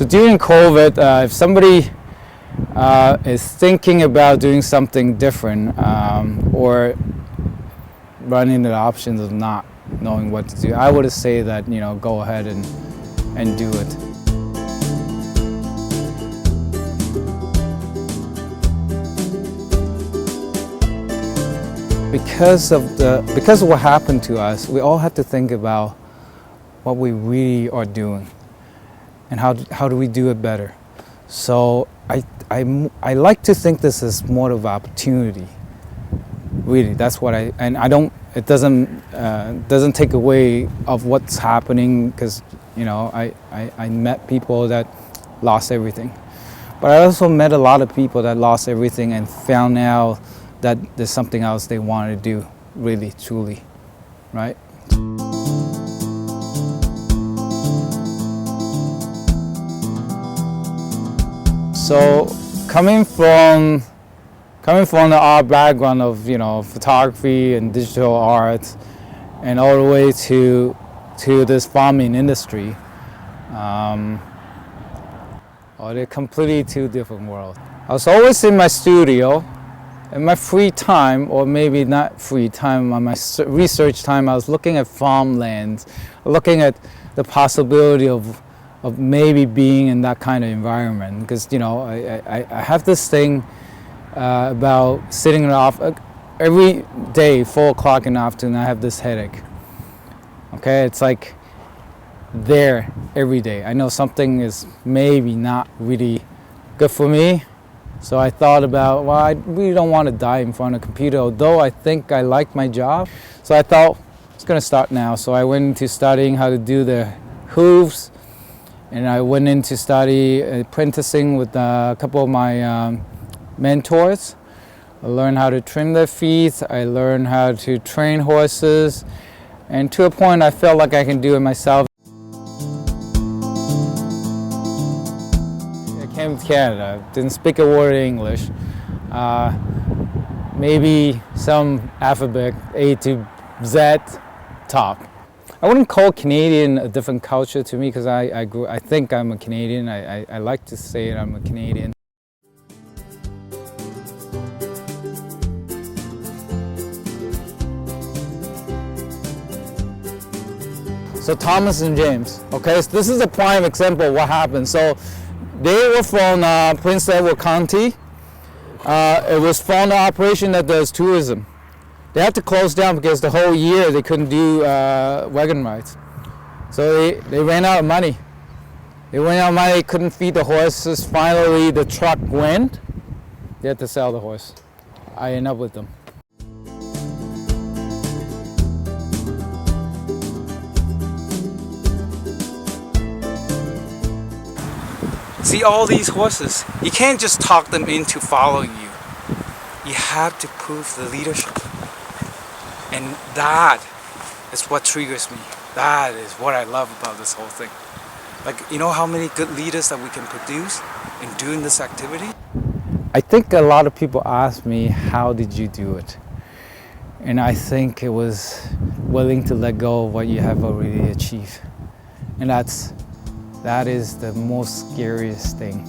So during COVID, if somebody is thinking about doing something different or running the options of not knowing what to do, I would say that, you know, go ahead and do it. Because of what happened to us, we all have to think about what we really are doing and how do we do it better. So I like to think this is more of an opportunity. Really, that's what it doesn't take away of what's happening, because, you know, I met people that lost everything. But I also met a lot of people that lost everything and found out that there's something else they want to do, really, truly, right? So coming from the art background of, you know, photography and digital art, and all the way to this farming industry, they're completely two different worlds. I was always in my studio. In my free time, or maybe not free time, on my research time, I was looking at farmlands, looking at the possibility of maybe being in that kind of environment. Because, you know, I have this thing about sitting off every day, 4 o'clock in the afternoon, I have this headache. Okay, it's like there every day. I know something is maybe not really good for me. So I thought about, well, I really don't want to die in front of a computer, although I think I like my job. So I thought, it's going to start now. So I went into studying how to do the hooves, and I went into study apprenticing with a couple of my mentors. I learned how to trim their feet. I learned how to train horses. And to a point, I felt like I can do it myself. Came to Canada, didn't speak a word of English, maybe some alphabet A to Z top. I wouldn't call Canadian a different culture to me, because I think I'm a Canadian. I like to say it, I'm a Canadian. So Thomas and James, okay, so this is a prime example of what happened. So they were from Prince Edward County. It was from the operation that does tourism. They had to close down because the whole year they couldn't do wagon rides. So they ran out of money. They ran out of money, they couldn't feed the horses. Finally, the truck went. They had to sell the horse. I ended up with them. See all these horses, you can't just talk them into following you. You have to prove the leadership. And that is what triggers me. That is what I love about this whole thing. Like, you know how many good leaders that we can produce in doing this activity? I think a lot of people ask me, how did you do it? And I think it was willing to let go of what you have already achieved. And that is the most scariest thing.